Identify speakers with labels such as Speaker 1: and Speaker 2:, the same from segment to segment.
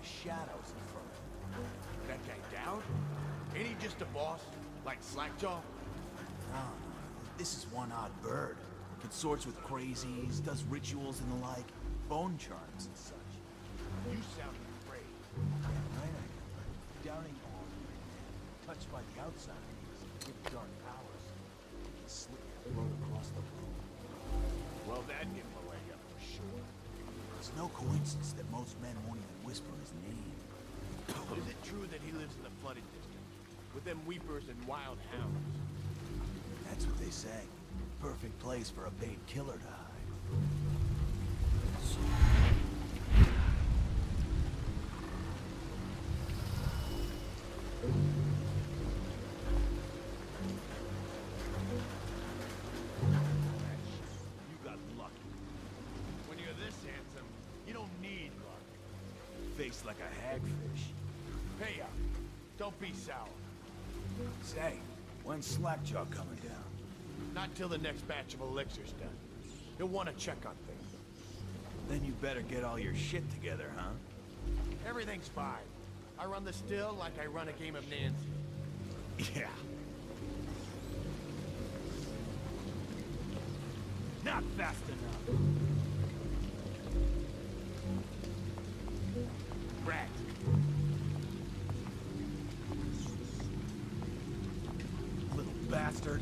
Speaker 1: shadows in front of him.
Speaker 2: That guy down? Ain't he just a boss? Like Slackjaw?
Speaker 1: No, this is one odd bird. Consorts with crazies, does rituals and the like, bone charms and such.
Speaker 2: You sound afraid.
Speaker 1: Yeah, right, I am. Doubting all touched by the outsiders, with dark powers. He can slip and float across the room.
Speaker 2: Well, that'd give him a leg up for sure.
Speaker 1: It's no coincidence that most men won't even whisper his name.
Speaker 2: Is it true that he lives in the flooded district? With them weepers and wild hounds?
Speaker 1: That's what they say. Perfect place for a paid killer to hide.
Speaker 2: You got lucky. When you're this handsome, you don't need luck.
Speaker 1: Face like a hagfish.
Speaker 2: Pay up. Don't be sour.
Speaker 1: Say, when's Slackjaw coming down?
Speaker 2: Not till the next batch of elixirs done. He'll want to check on things.
Speaker 1: Then you better get all your shit together, huh?
Speaker 2: Everything's fine. I run the still like I run a game of Nancy.
Speaker 1: Yeah. Not fast enough.
Speaker 2: Rat.
Speaker 1: Little bastard.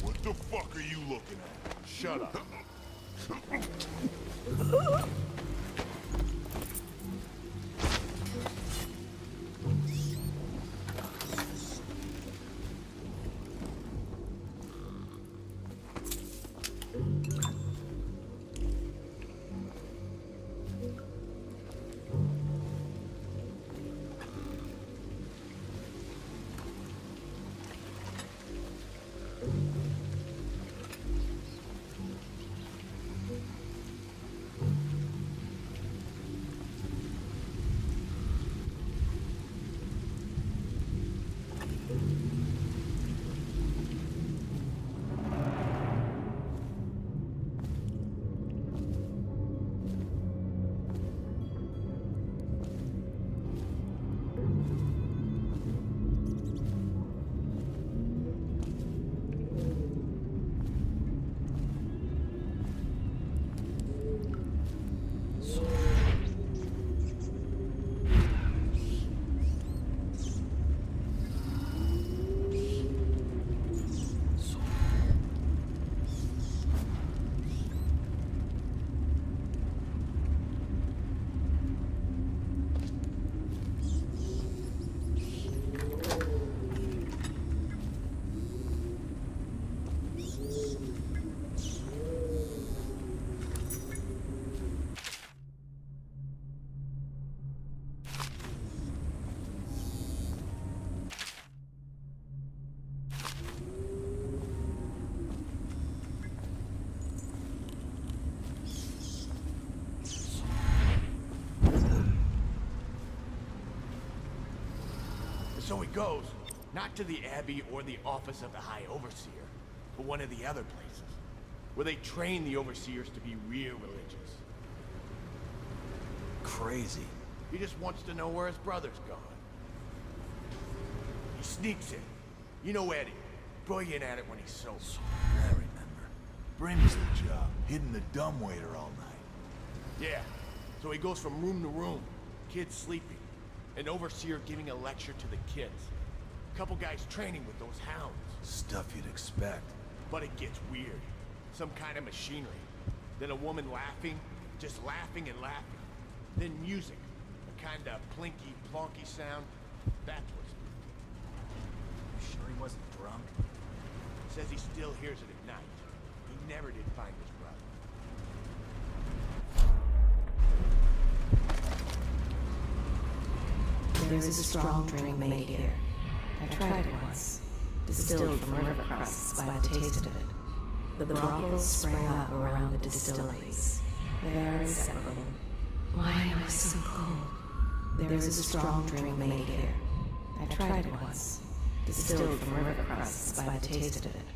Speaker 3: What the fuck are you looking at?
Speaker 2: Shut up. So he goes, not to the Abbey or the office of the High Overseer, but one of the other places, where they train the Overseers to be real religious.
Speaker 1: Crazy.
Speaker 2: He just wants to know where his brother's going. He sneaks in. You know Eddie, brilliant at it when he's sober.
Speaker 1: I remember. Brimsley job, hitting the dumbwaiter all night.
Speaker 2: Yeah, so he goes from room to room, kids sleeping, an overseer giving a lecture to the kids. Couple guys training with those hounds.
Speaker 1: Stuff you'd expect.
Speaker 2: But it gets weird. Some kind of machinery. Then a woman laughing, just laughing and laughing. Then music, a kind of plinky, plonky sound. That's what's...
Speaker 1: You sure he wasn't drunk?
Speaker 2: Says he still hears it at night. He never did find his brother.
Speaker 4: There is a strong drink made here. I tried it once. Distilled from river crusts by the taste of it. The brothels sprang up around the distilleries. They are inseparable. Why am I so cold? There is a strong drink made here. I tried it once. Distilled from river crusts by the taste of it.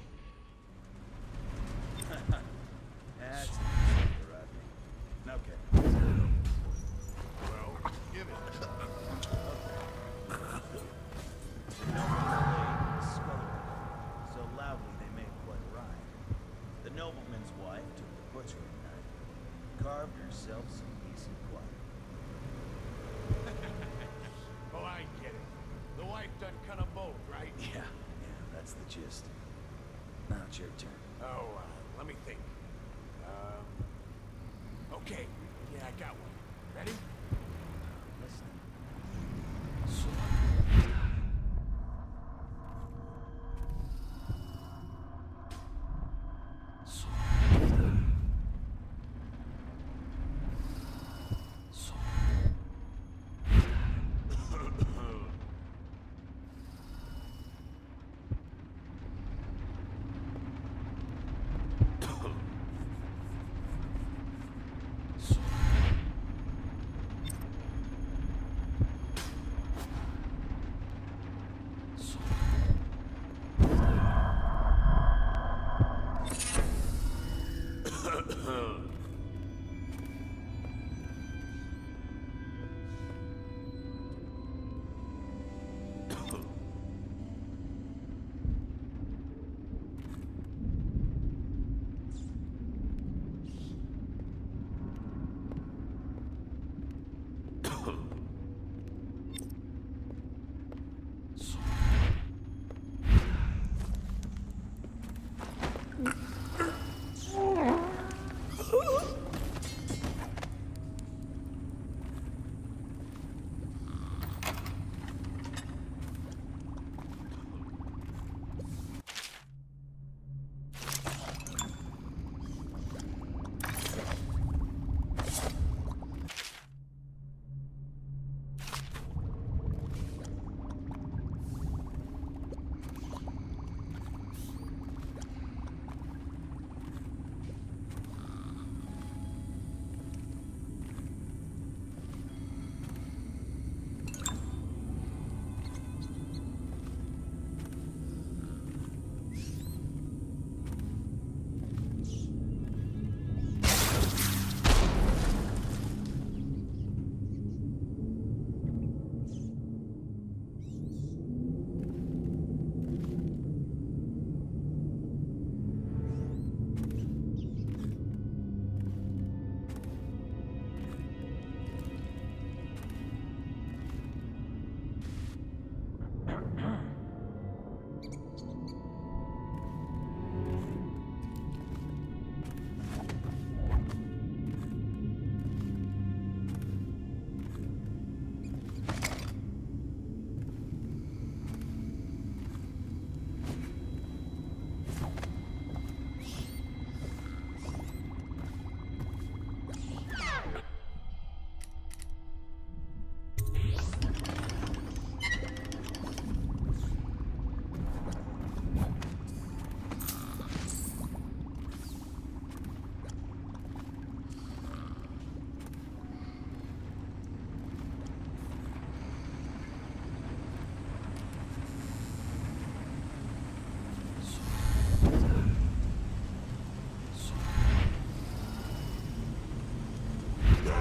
Speaker 1: That's Rodney. Okay.
Speaker 2: Well, give it.
Speaker 1: So loudly they made quite a rhyme. The nobleman's wife took the butchering knife, carved herself some decent quiet.
Speaker 2: Oh, I get it. The wife done cut 'em both, right?
Speaker 1: Yeah, that's the gist. Now it's your turn.
Speaker 2: Oh, let me think. Okay. Yeah, I got one. Ready?
Speaker 1: Listen.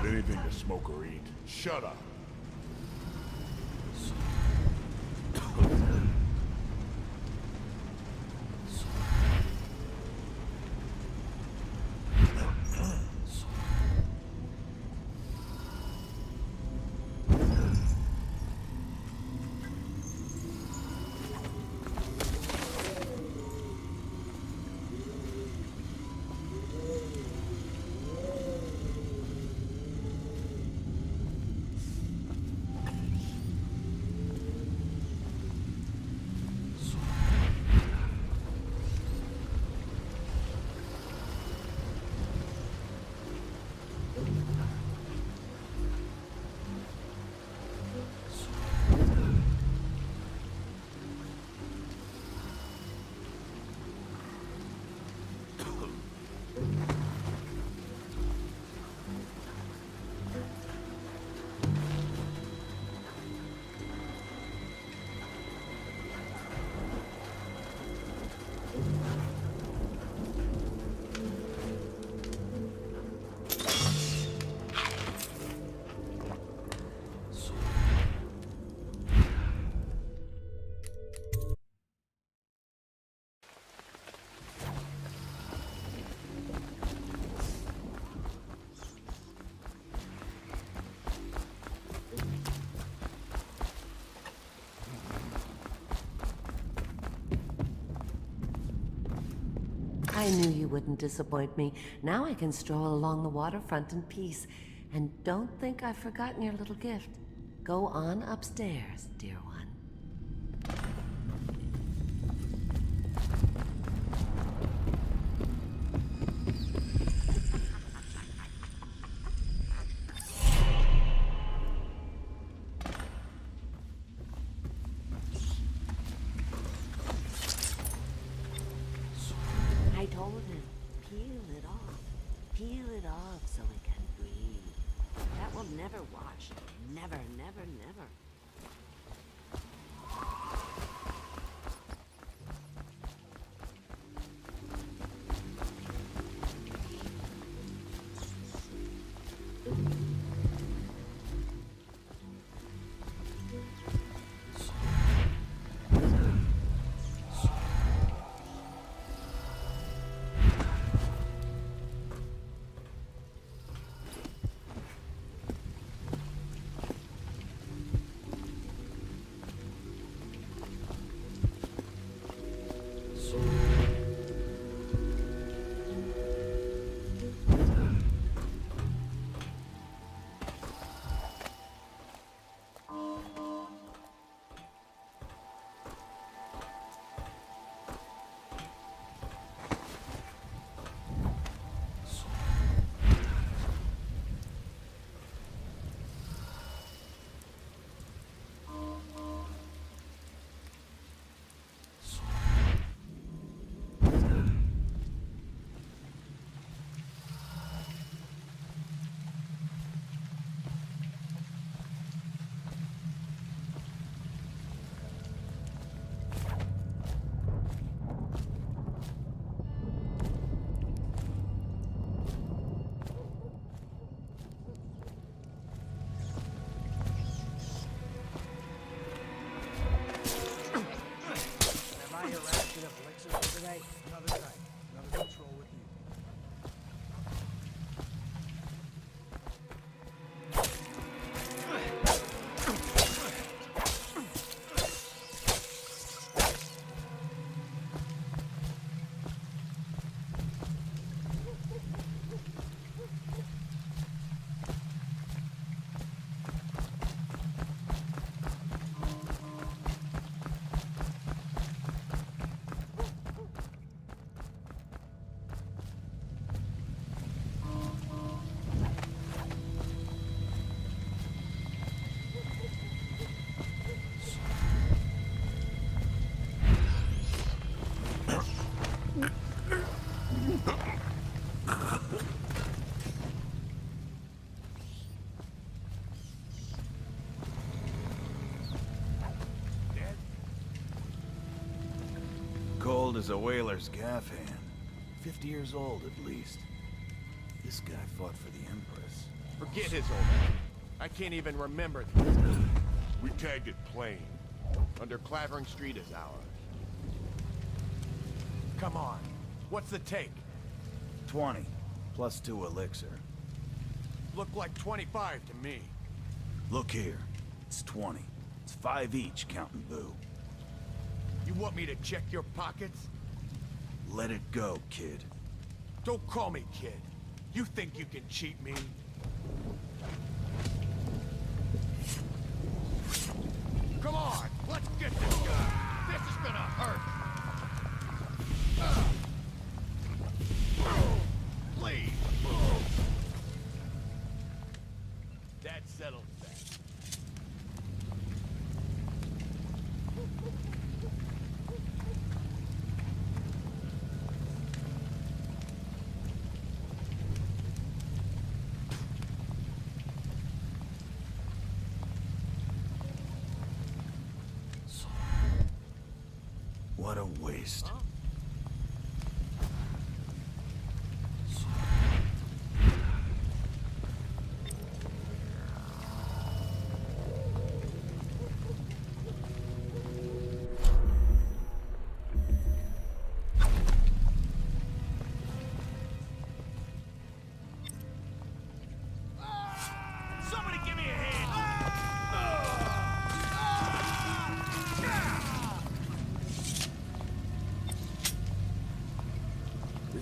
Speaker 3: Anything to smoke or eat. Shut up.
Speaker 5: I knew you wouldn't disappoint me. Now I can stroll along the waterfront in peace. And don't think I've forgotten your little gift. Go on upstairs, dear one. I told him, peel it off. Peel it off so it can breathe. That will never wash. Never, never, never.
Speaker 1: Cold as a whaler's gaff hand. 50 years old at least. This guy fought for the Empress.
Speaker 2: Forget his old name. I can't even remember.
Speaker 3: We tagged it plain.
Speaker 2: Under Clavering Street is ours. Come on. What's the take?
Speaker 1: 20, plus 2 elixir.
Speaker 2: Looked like 25 to me.
Speaker 1: Look here, it's 20. It's 5 each, counting Boo.
Speaker 2: You want me to check your pockets?
Speaker 1: Let it go, kid.
Speaker 2: Don't call me kid. You think you can cheat me? Come on, let's get this guy. This is gonna hurt. Please. That settles that.
Speaker 1: What a waste.
Speaker 2: Somebody give me a hand!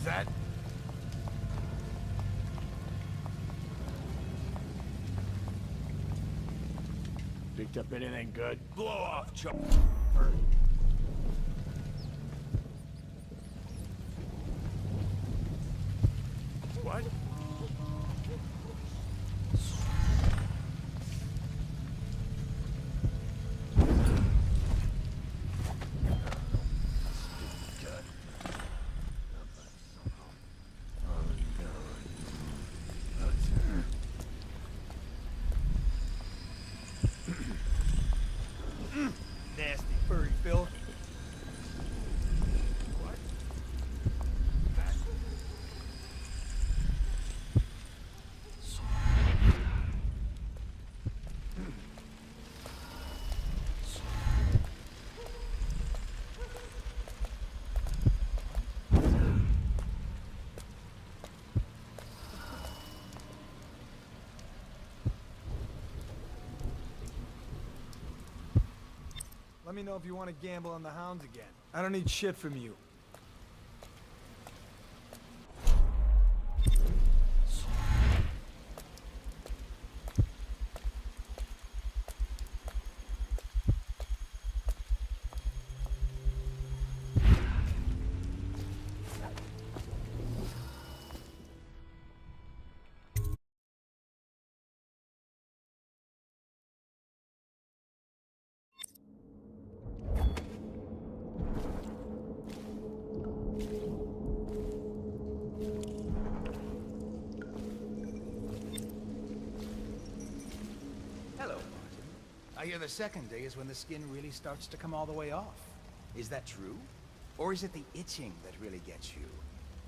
Speaker 2: Is that... Picked up anything good?
Speaker 3: Blow off, Chuck.
Speaker 2: What?
Speaker 6: Nasty furry filth.
Speaker 2: What?
Speaker 6: Let me know if you want to gamble on the hounds again. I don't need shit from you.
Speaker 7: Hello, Martin. I hear the second day is when the skin really starts to come all the way off. Is that true? Or is it the itching that really gets you?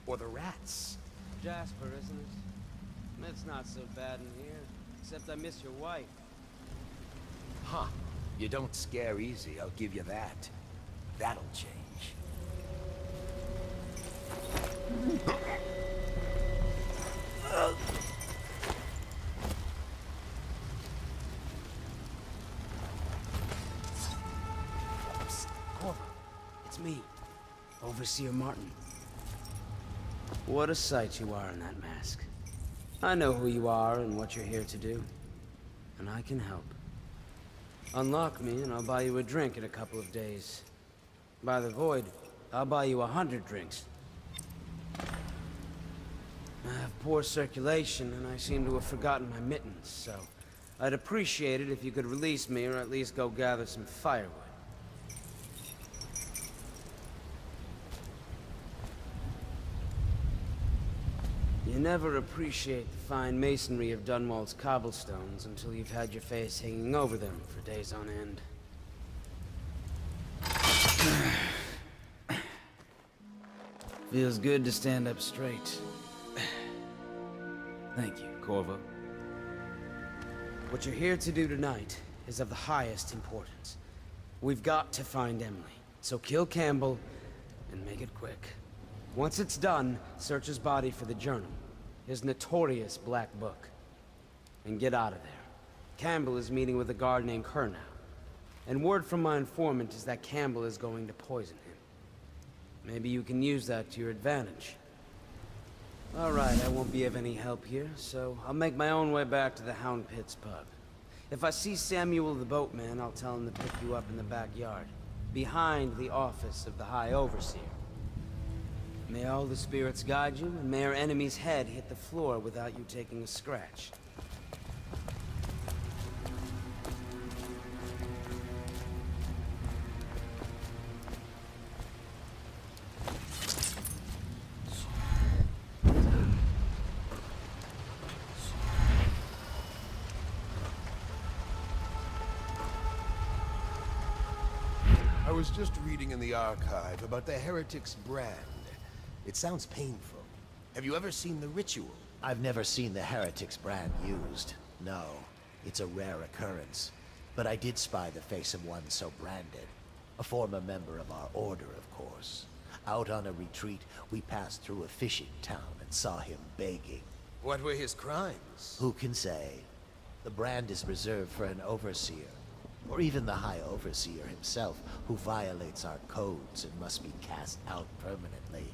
Speaker 7: Or the rats?
Speaker 8: Jasper, isn't it? It's not so bad in here, except I miss your wife.
Speaker 7: Huh. You don't scare easy, I'll give you that. That'll change.
Speaker 8: Psst, Corvo. It's me, Overseer Martin. What a sight you are in that mask. I know who you are and what you're here to do. And I can help. Unlock me and I'll buy you a drink in a couple of days. By the Void, I'll buy you 100 drinks. I have poor circulation and I seem to have forgotten my mittens, so I'd appreciate it if you could release me or at least go gather some firewood. You never appreciate the fine masonry of Dunwall's cobblestones until you've had your face hanging over them for days on end. Feels good to stand up straight. Thank you, Corvo. What you're here to do tonight is of the highest importance. We've got to find Emily, so kill Campbell and make it quick. Once it's done, search his body for the journal, his notorious black book, and get out of there. Campbell is meeting with a guard named Kernow, and word from my informant is that Campbell is going to poison him. Maybe you can use that to your advantage. All right, I won't be of any help here, so I'll make my own way back to the Hound Pits pub. If I see Samuel the boatman, I'll tell him to pick you up in the backyard, behind the office of the High Overseer. May all the spirits guide you, and may our enemy's head hit the floor without you taking a scratch.
Speaker 9: I was just reading in the archive about the Heretic's brand. It sounds painful. Have you ever seen the ritual?
Speaker 10: I've never seen the Heretic's brand used. No, it's a rare occurrence. But I did spy the face of one so branded. A former member of our order, of course. Out on a retreat, we passed through a fishing town and saw him begging.
Speaker 9: What were his crimes?
Speaker 10: Who can say? The brand is reserved for an overseer. Or even the High Overseer himself, who violates our codes and must be cast out permanently.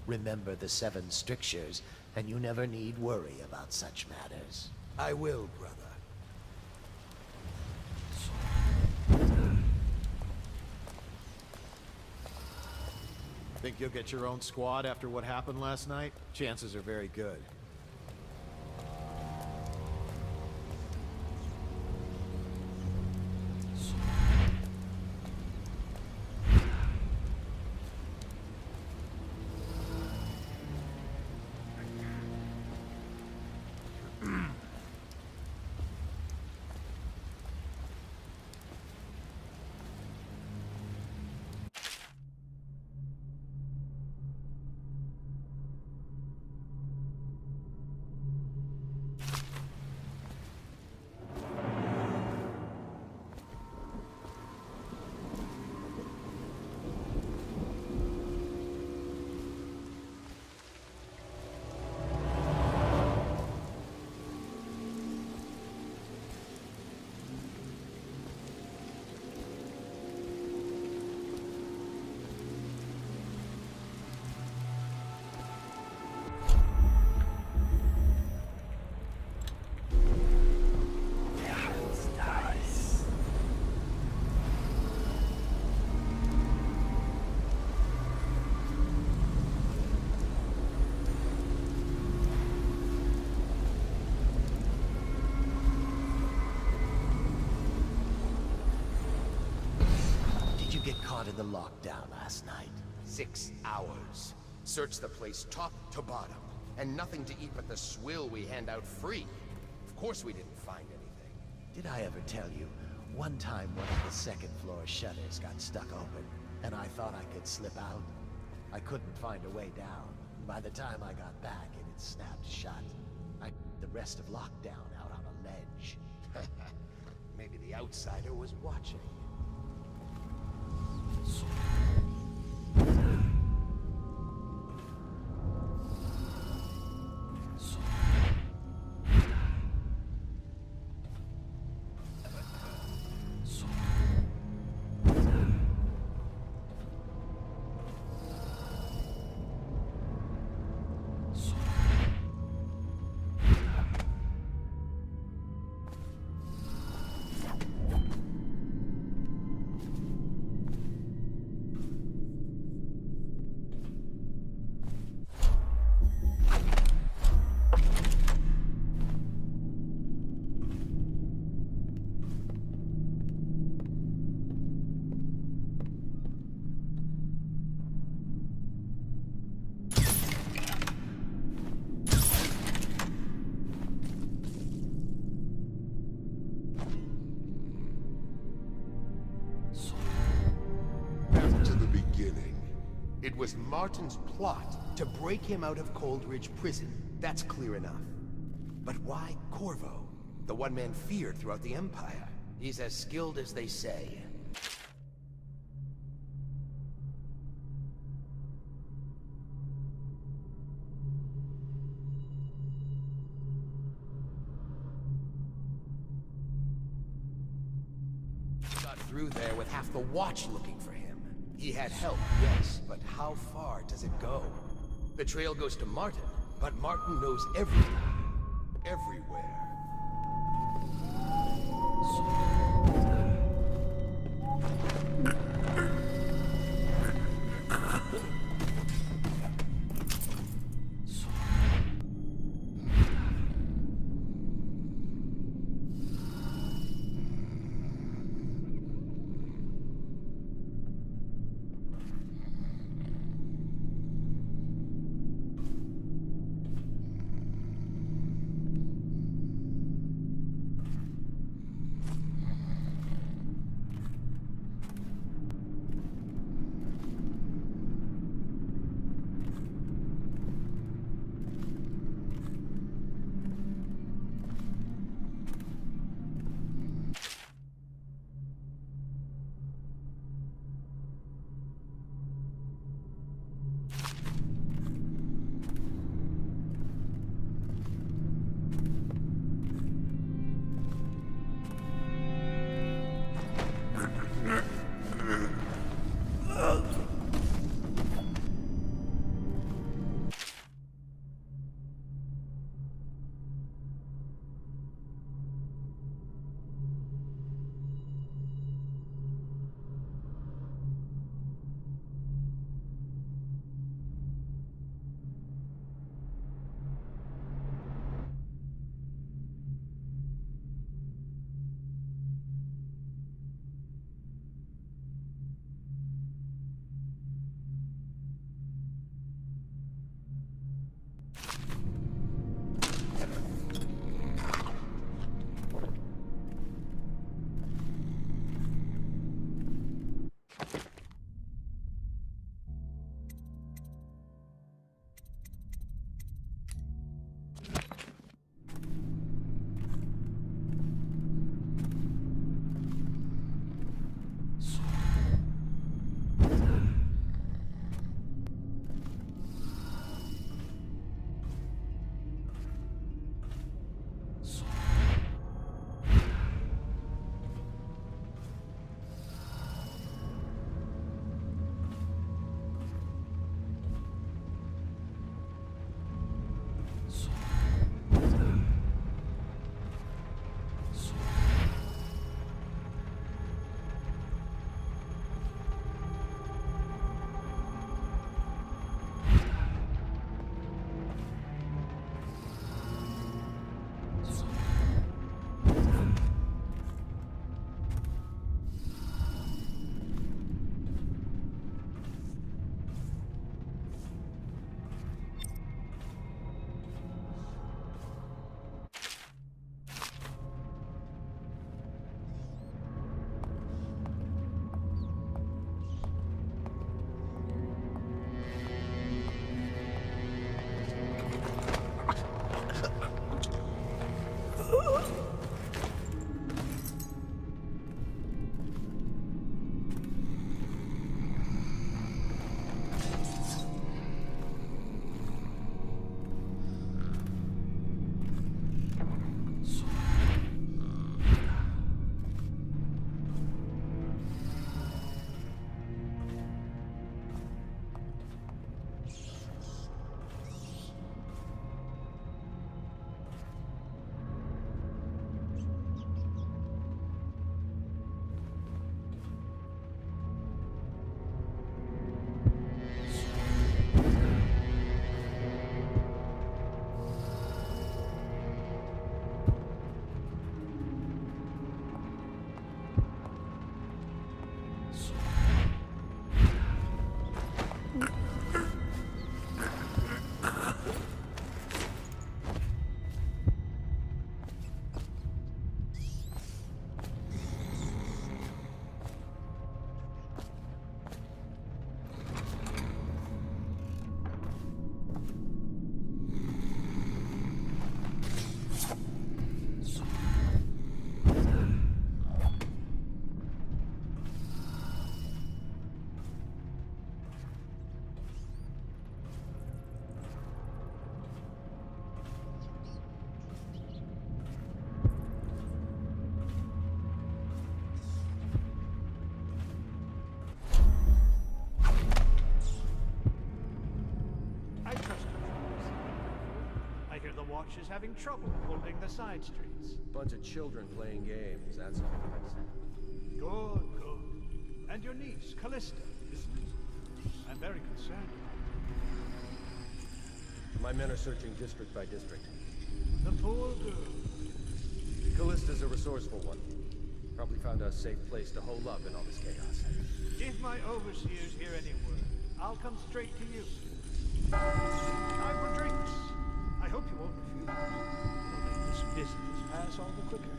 Speaker 10: Remember the 7 strictures, and you never need worry about such matters.
Speaker 7: I will, brother.
Speaker 11: Think you'll get your own squad after what happened last night? Chances are very good.
Speaker 10: Caught in the lockdown last night.
Speaker 9: 6 hours. Searched the place top to bottom. And nothing to eat but the swill we hand out free. Of course we didn't find anything.
Speaker 10: Did I ever tell you, one time one of the second floor shutters got stuck open, and I thought I could slip out? I couldn't find a way down. By the time I got back, it had snapped shut. The rest of lockdown out on a ledge.
Speaker 9: Maybe the outsider was watching. It was Martin's plot to break him out of Coldridge Prison. That's clear enough. But why Corvo? The one man feared throughout the Empire. He's as skilled as they say. Got through there with half the watch looking for him. He had help, yes, but how far does it go? The trail goes to Martin, but Martin knows everything. Everywhere.
Speaker 12: Watch is having trouble holding the side streets.
Speaker 13: Bunch of children playing games, that's all.
Speaker 12: Good, good. And your niece, Callista, isn't it? I'm very concerned.
Speaker 13: My men are searching district by district.
Speaker 12: The poor girl.
Speaker 13: Callista's a resourceful one. Probably found a safe place to hole up in all this chaos.
Speaker 12: If my overseers hear any word, I'll come straight to you. Time for drinks. I hope you won't refuse. It'll make this business pass all the quicker.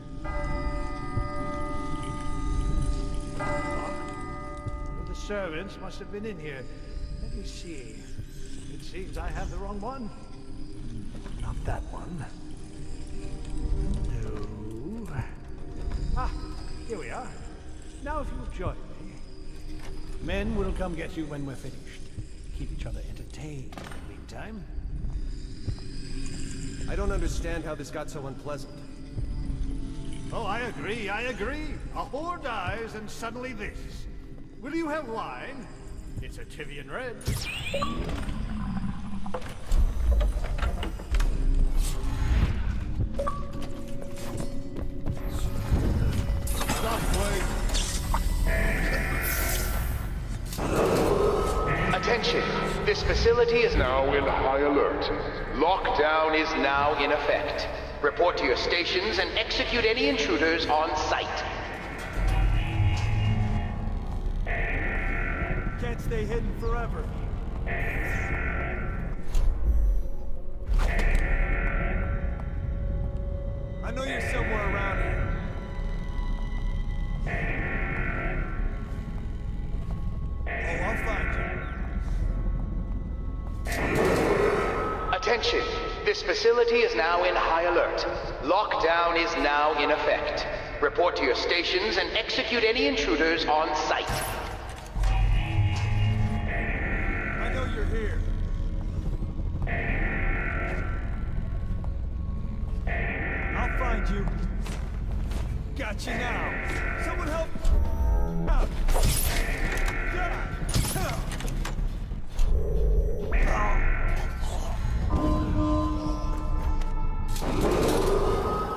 Speaker 12: One of the servants must have been in here. Let me see. It seems I have the wrong one. Not that one. No. Ah, here we are. Now if you'll join me. Men will come get you when we're finished. Keep each other entertained in the meantime.
Speaker 13: I don't understand how this got so unpleasant.
Speaker 12: Oh, I agree, I agree. A whore dies and suddenly this. Will you have wine? It's a Tivian red.
Speaker 9: Attention! This facility is now in high alert. Lockdown is now in effect. Report to your stations and execute any intruders on sight.
Speaker 6: Can't stay hidden forever. I know you're somewhere around here. Oh, I'll find you.
Speaker 9: Attention! This facility is now in high alert. Lockdown is now in effect. Report to your stations and execute any intruders on sight.
Speaker 6: I know you're here. I'll find you. Got you now. Someone help! Help!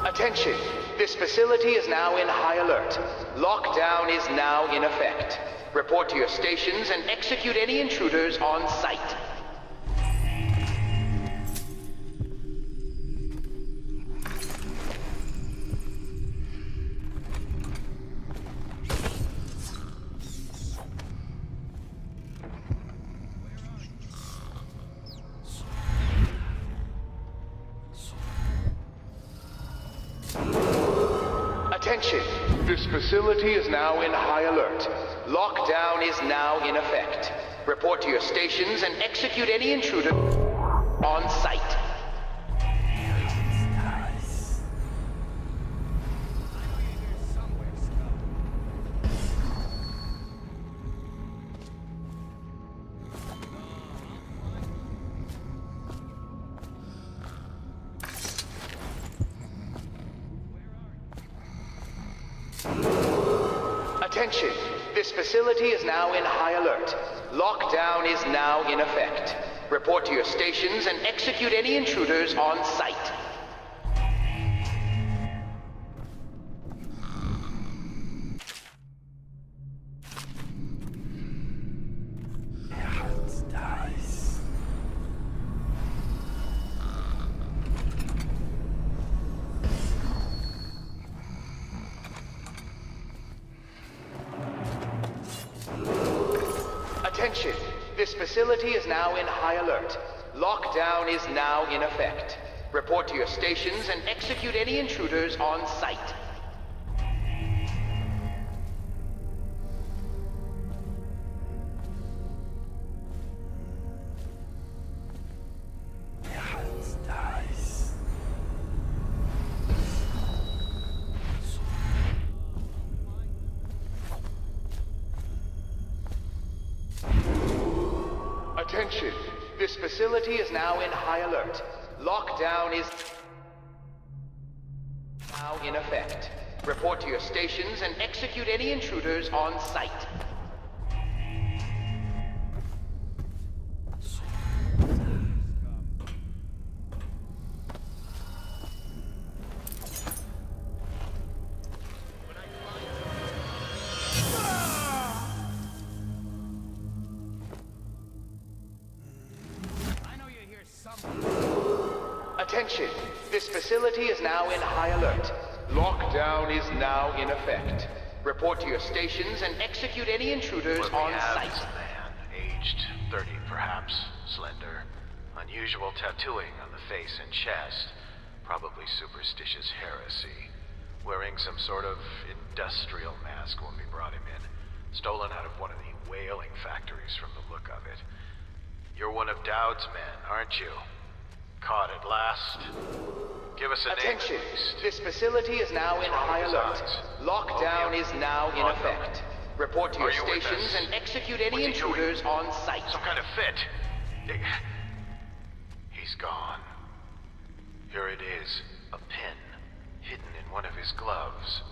Speaker 9: Attention! This facility is now in high alert. Lockdown is now in effect. Report to your stations and execute any intruders on sight. Attention! This facility is now in high alert. Lockdown is now in effect. Report to your stations and execute any intruder on sight. Attention! This facility is now in high alert. Lockdown is now in effect. Report to your stations and execute any intruders on sight. Attention!
Speaker 14: this facility is now in high alert. Lockdown is now in effect. Report to your stations and execute any intruders on sight. Attention, this facility is now in high alert. Lockdown is now in effect. Report to your stations and execute any intruders on sight. Attention, this facility is now in high alert. Lockdown is now in effect. Report to your stations and execute any intruders on sight.
Speaker 15: Man, aged 30 perhaps, slender, unusual tattooing on the face and chest, probably superstitious heresy, wearing some sort of industrial mask when we brought him in, stolen out of one of the whaling factories from the look of it. You're one of Dowd's men, aren't you? Caught at last. Give us a
Speaker 14: Attention,
Speaker 15: name at least.
Speaker 14: this facility is now in high alert. Lockdown is now in effect. Report to your stations and execute any intruders on sight.
Speaker 15: Some kind of fit. He's gone. Here it is, a pin, hidden in one of his gloves.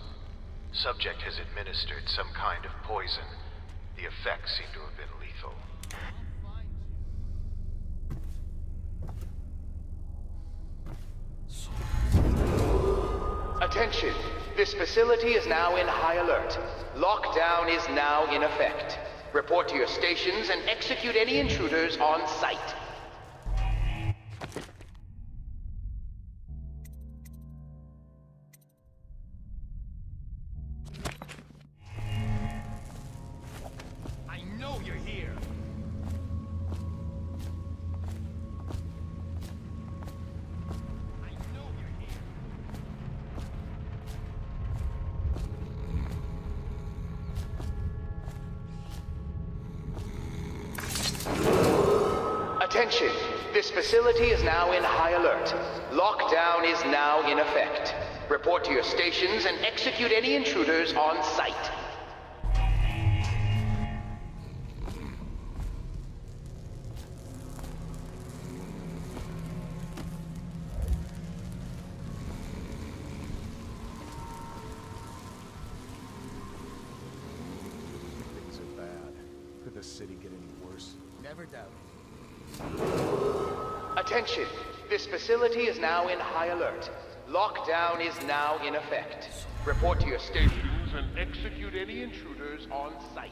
Speaker 15: Subject has administered some kind of poison. The effects seem to have been lethal.
Speaker 14: Attention, this facility is now in high alert. Lockdown is now in effect. Report to your stations and execute any intruders on sight.
Speaker 2: I know you're here.
Speaker 14: Attention, this facility is now in high alert. Lockdown is now in effect. Report to your stations and execute any intruders on sight.
Speaker 11: Things are bad. Could the city get any worse?
Speaker 7: Never doubt it.
Speaker 14: Attention, this facility is now in high alert. Lockdown is now in effect. Report to your stations and execute any intruders on sight.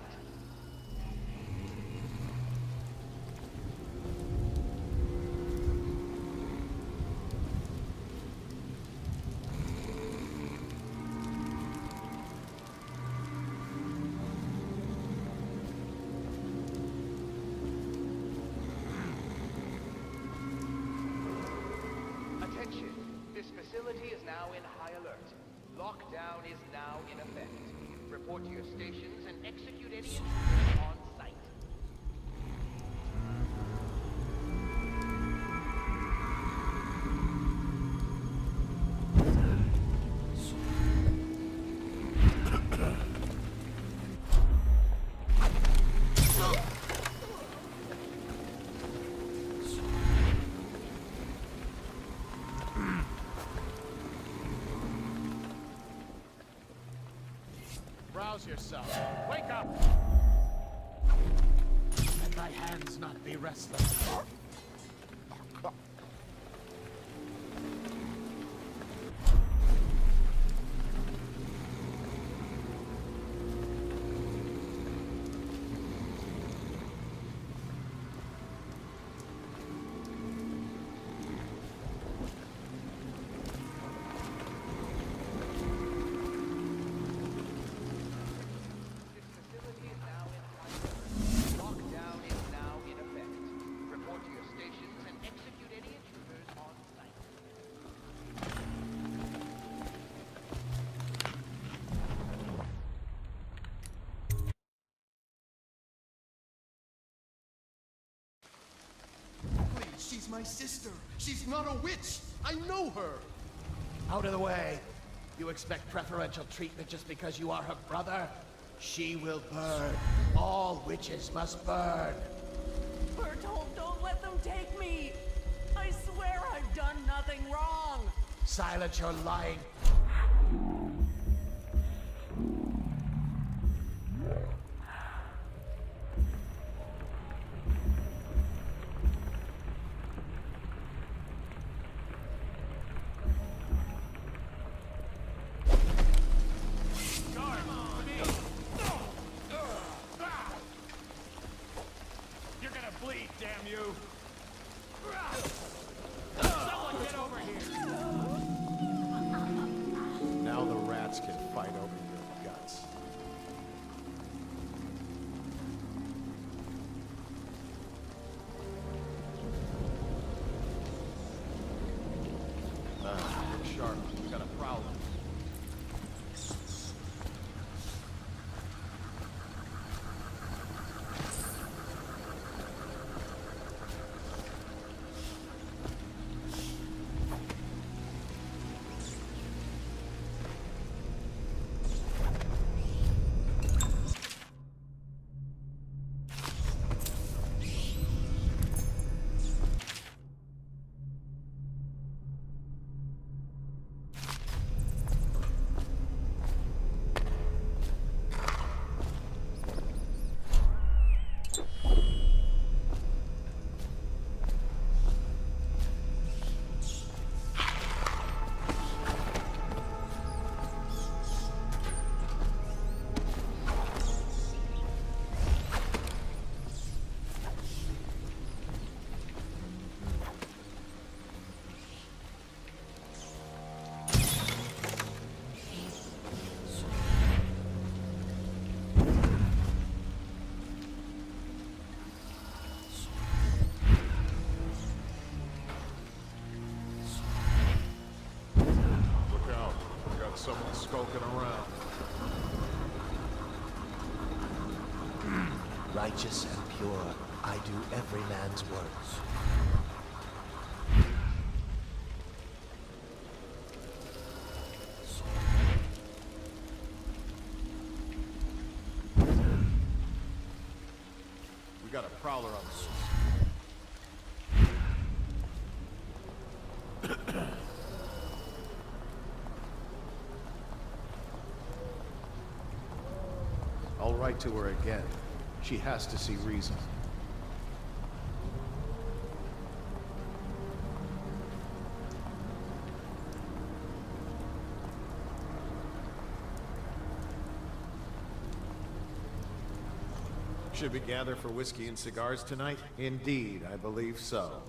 Speaker 14: Attention, this facility is now in high alert. Lockdown is now in effect. Report to your stations and execute any intruders on sight.
Speaker 2: Rouse yourself. Wake up! Let thy hands not be restless.
Speaker 14: Lockdown is now
Speaker 9: She's my sister. She's not a witch. I know her.
Speaker 10: Out of the way. You expect preferential treatment just because you are her brother? She will burn. All witches must burn.
Speaker 5: Bertold, don't let them take me! I swear I've done nothing wrong!
Speaker 10: Silence your lying.
Speaker 2: You're gonna bleed, damn you! Someone get over here!
Speaker 11: Now the rats can fight over your guts. Look sharp. We got a prowler.
Speaker 3: Someone skulking around.
Speaker 10: Righteous and pure, I do every man's works.
Speaker 11: We got a prowler on the loose. I'll write to her again. She has to see reason. Should we gather for whiskey and cigars tonight? Indeed, I believe so.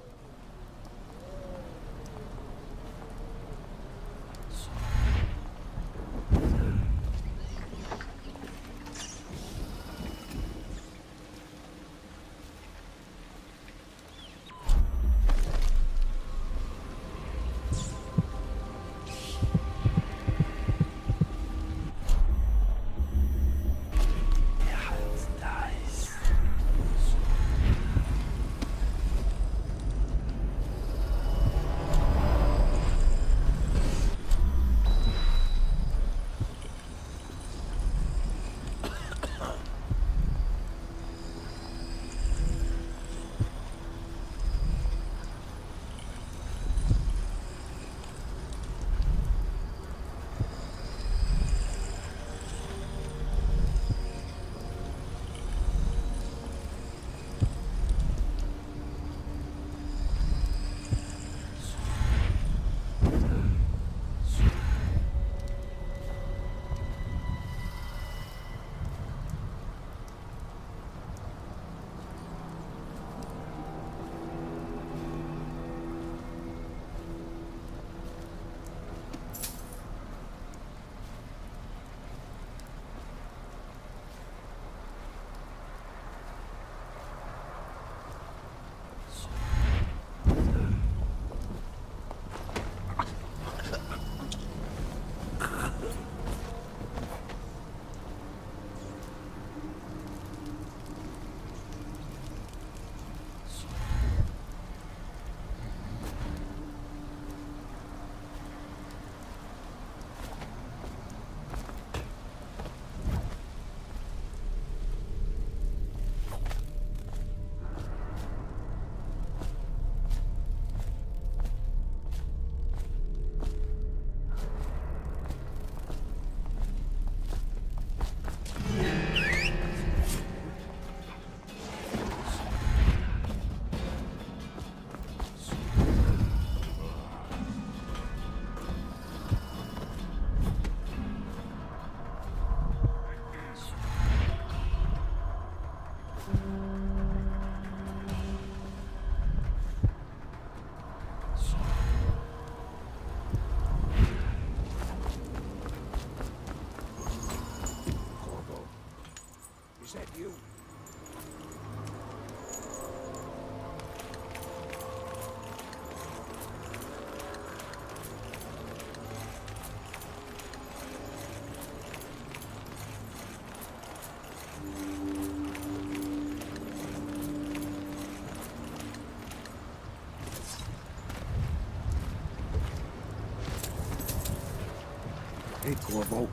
Speaker 16: Hey, Corvo.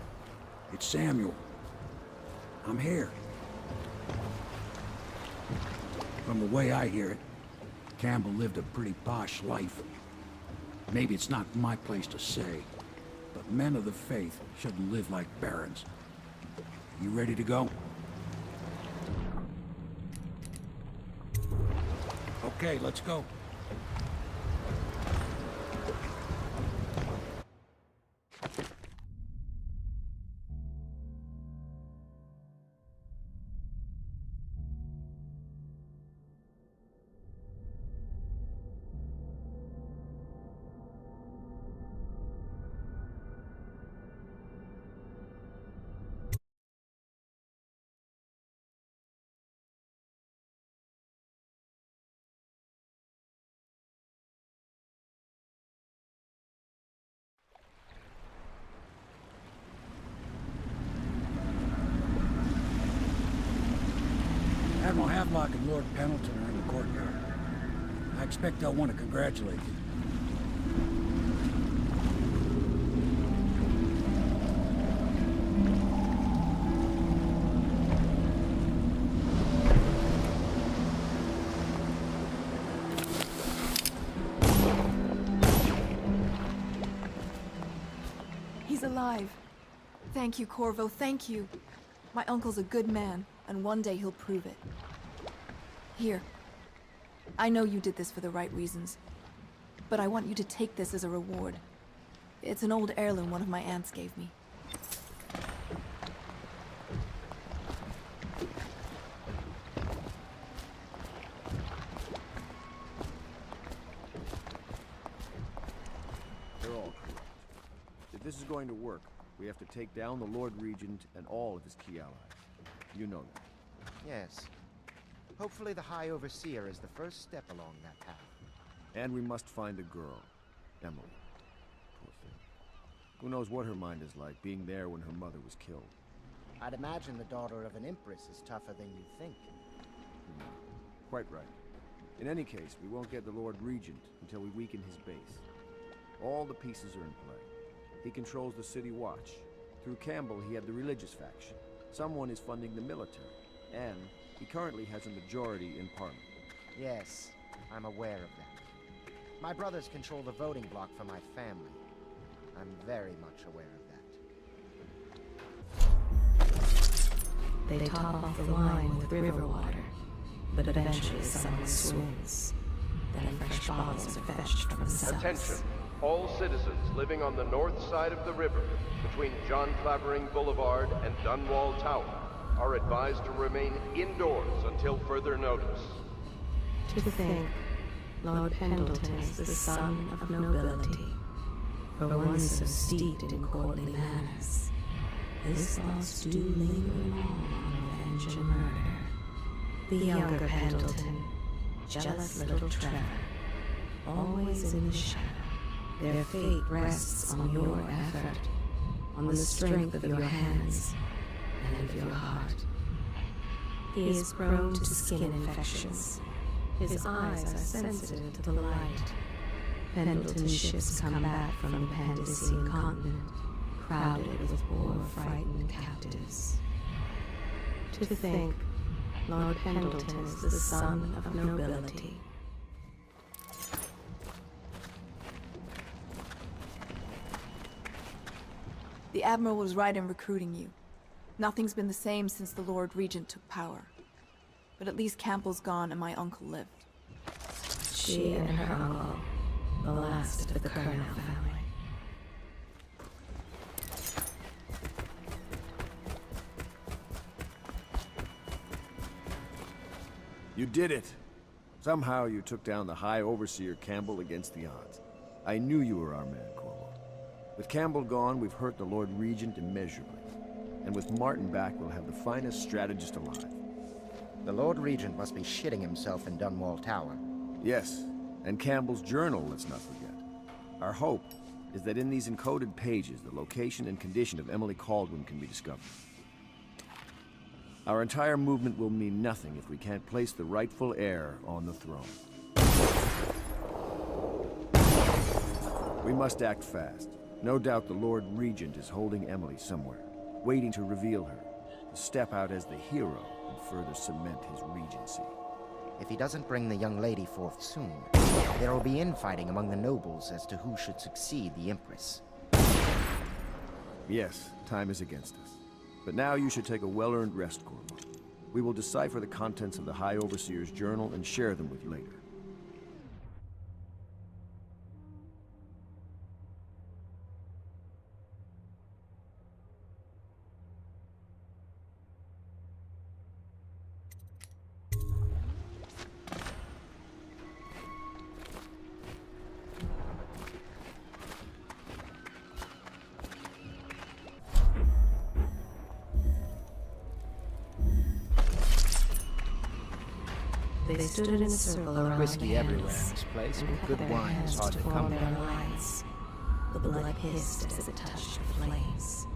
Speaker 16: It's Samuel. I'm here. From the way I hear it, Campbell lived a pretty posh life. Maybe it's not my place to say, but men of the faith shouldn't live like barons. You ready to go? Okay, let's go. Admiral Havelock and Lord Pendleton are in the courtyard. I expect they'll want to congratulate you.
Speaker 17: He's alive. Thank you, Corvo, thank you. My uncle's a good man, and one day he'll prove it. Here. I know you did this for the right reasons, but I want you to take this as a reward. It's an old heirloom one of my aunts gave me.
Speaker 11: They're all correct. If this is going to work, we have to take down the Lord Regent and all of his key allies. You know that.
Speaker 7: Yes. Hopefully the High Overseer is the first step along that path.
Speaker 11: And we must find the girl, Emily. Poor thing. Who knows what her mind is like, being there when her mother was killed.
Speaker 7: I'd imagine the daughter of an empress is tougher than you think.
Speaker 11: Quite right. In any case, we won't get the Lord Regent until we weaken his base. All the pieces are in play. He controls the City Watch. Through Campbell, he had the religious faction. Someone is funding the military. And he currently has a majority in Parliament.
Speaker 7: Yes, I'm aware of that. My brothers control the voting bloc for my family. I'm very much aware of that.
Speaker 4: They top off the wine with river water, but eventually someone swoons. Then fresh bottles are fetched from the cells.
Speaker 18: Attention, all citizens living on the north side of the river, between John Clavering Boulevard and Dunwall Tower, are advised to remain indoors until further notice.
Speaker 4: To think, Lord Pendleton is the son of nobility, for one so steeped in courtly manners. His thoughts do linger long on revenge and murder. The younger Pendleton, jealous little Trevor, always in the shadow. Their fate rests on your effort, on the strength of your hands, and of your heart. He is prone to skin infections. His eyes are sensitive to the light. Pendleton's ships come back from the Pandician continent, crowded with poor, frightened captives. To think, Lord Pendleton is the son of nobility.
Speaker 17: The Admiral was right in recruiting you. Nothing's been the same since the Lord Regent took power. But at least Campbell's gone and my uncle lived.
Speaker 4: She and her uncle, the last of the Colonel family.
Speaker 11: You did it! Somehow you took down the High Overseer Campbell against the odds. I knew you were our man, Corvo. With Campbell gone, we've hurt the Lord Regent immeasurably. And with Martin back, we'll have the finest strategist alive.
Speaker 7: The Lord Regent must be shitting himself in Dunwall Tower.
Speaker 11: Yes, and Campbell's journal, let's not forget. Our hope is that in these encoded pages, the location and condition of Emily Kaldwin can be discovered. Our entire movement will mean nothing if we can't place the rightful heir on the throne. We must act fast. No doubt the Lord Regent is holding Emily somewhere, waiting to reveal her, to step out as the hero and further cement his regency.
Speaker 19: If he doesn't bring the young lady forth soon, there will be infighting among the nobles as to who should succeed the Empress.
Speaker 11: Yes, time is against us. But now you should take a well-earned rest, Corvo. We will decipher the contents of the High Overseer's journal and share them with you later.
Speaker 4: They stood in a circle around
Speaker 7: Whiskey
Speaker 4: the
Speaker 7: everywhere in
Speaker 4: hands,
Speaker 7: this place,
Speaker 4: and
Speaker 7: but good
Speaker 4: cut their
Speaker 7: wine is
Speaker 4: hands
Speaker 7: hard to
Speaker 4: form
Speaker 7: come
Speaker 4: their
Speaker 7: by.
Speaker 4: lines. The blood hissed as it touched the flames.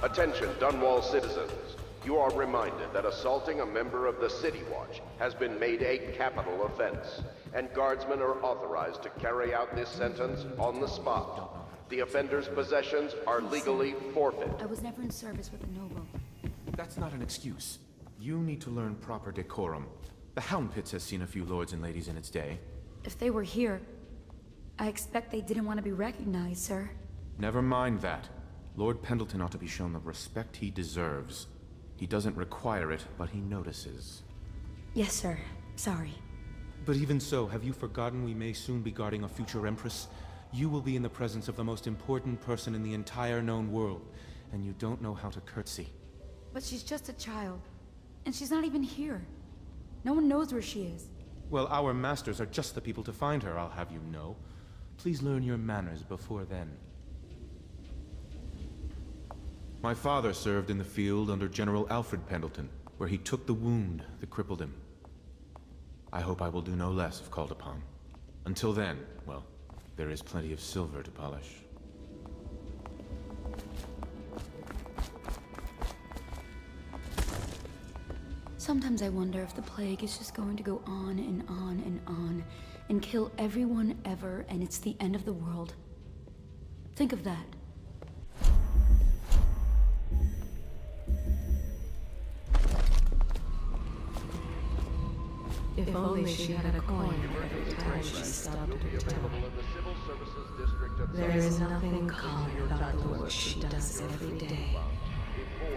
Speaker 18: Attention, Dunwall citizens. You are reminded that assaulting a member of the City Watch has been made a capital offense, and guardsmen are authorized to carry out this sentence on the spot. The offender's possessions are legally forfeit.
Speaker 20: I was never in service with a noble.
Speaker 21: That's not an excuse. You need to learn proper decorum. The Hound Pits has seen a few lords and ladies in its day.
Speaker 20: If they were here, I expect they didn't want to be recognized, sir.
Speaker 21: Never mind that. Lord Pendleton ought to be shown the respect he deserves. He doesn't require it, but he notices.
Speaker 20: Yes, sir. Sorry.
Speaker 22: But even so, have you forgotten we may soon be guarding a future Empress? You will be in the presence of the most important person in the entire known world, and you don't know how to curtsy.
Speaker 20: But she's just a child, and she's not even here. No one knows where she is.
Speaker 22: Well, our masters are just the people to find her, I'll have you know. Please learn your manners before then. My father served in the field under General Alfred Pendleton, where he took the wound that crippled him. I hope I will do no less if called upon. Until then, well, there is plenty of silver to polish.
Speaker 20: Sometimes I wonder if the plague is just going to go on and on and on, and kill everyone ever, and it's the end of the world. Think of that.
Speaker 4: If only she had a coin for every time she stopped at her town. There is nothing common about the work she does every day.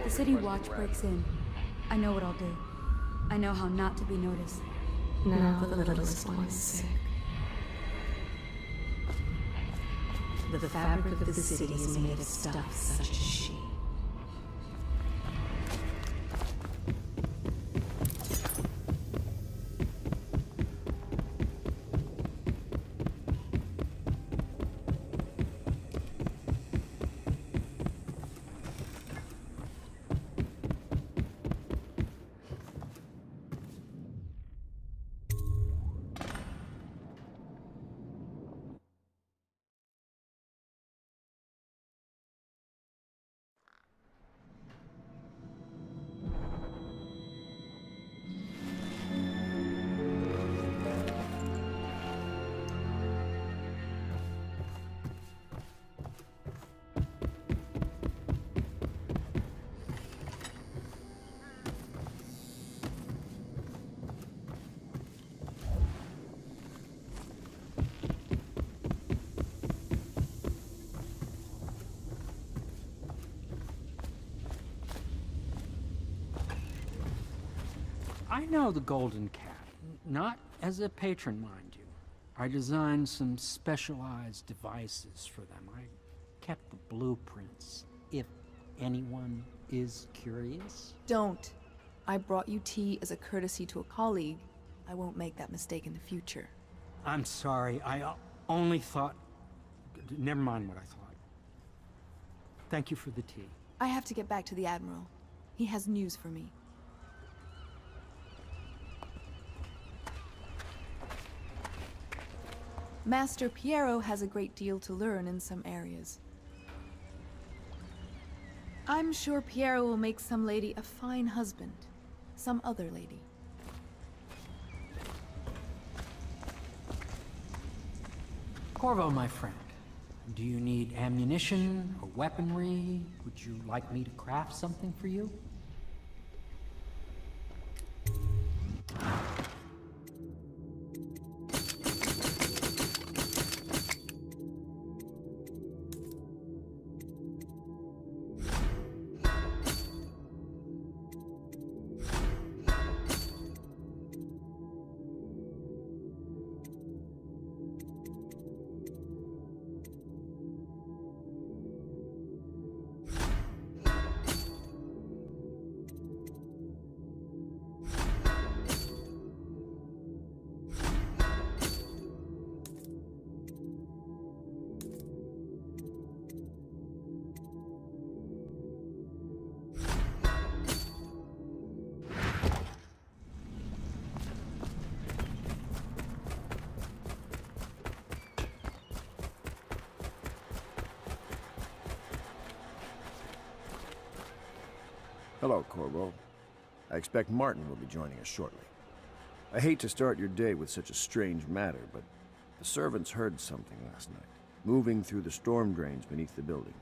Speaker 20: The City Watch breaks in. I know what I'll do. I know how not to be noticed.
Speaker 4: Now the littlest one is sick. The fabric of the city is made of stuff such as she.
Speaker 1: I know the Golden Cat, not as a patron, mind you. I designed some specialized devices for them. I kept the blueprints, if anyone is curious.
Speaker 17: Don't. I brought you tea as a courtesy to a colleague. I won't make that mistake in the future.
Speaker 1: I'm sorry, I only thought... Never mind what I thought. Thank you for the tea.
Speaker 17: I have to get back to the Admiral. He has news for me. Master Piero has a great deal to learn in some areas. I'm sure Piero will make some lady a fine husband. Some other lady.
Speaker 1: Corvo, my friend, do you need ammunition or weaponry? Would you like me to craft something for you?
Speaker 11: Hello, Corvo. I expect Martin will be joining us shortly. I hate to start your day with such a strange matter, but the servants heard something last night, moving through the storm drains beneath the building.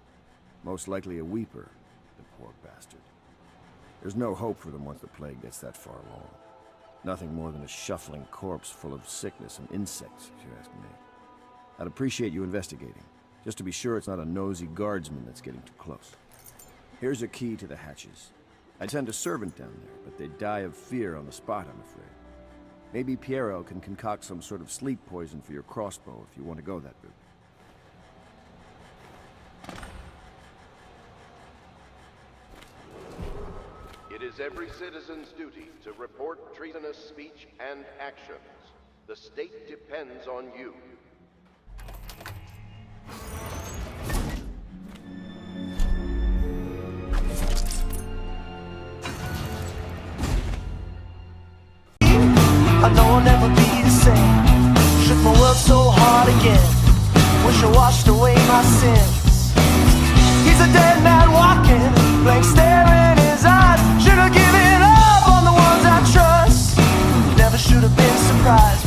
Speaker 11: Most likely a weeper, the poor bastard. There's no hope for them once the plague gets that far along. Nothing more than a shuffling corpse full of sickness and insects, if you ask me. I'd appreciate you investigating, just to be sure it's not a nosy guardsman that's getting too close. Here's a key to the hatches. I'd send a servant down there, but they'd die of fear on the spot, I'm afraid. Maybe Piero can concoct some sort of sleep poison for your crossbow if you want to go that route.
Speaker 18: It is every citizen's duty to report treasonous speech and actions. The state depends on you.
Speaker 8: I know I'll never be the same. Shook my world so hard again. Wish I washed away my sins. He's a dead man walking, blank stare in his eyes. Should have given up on the ones I trust. Never should have been surprised.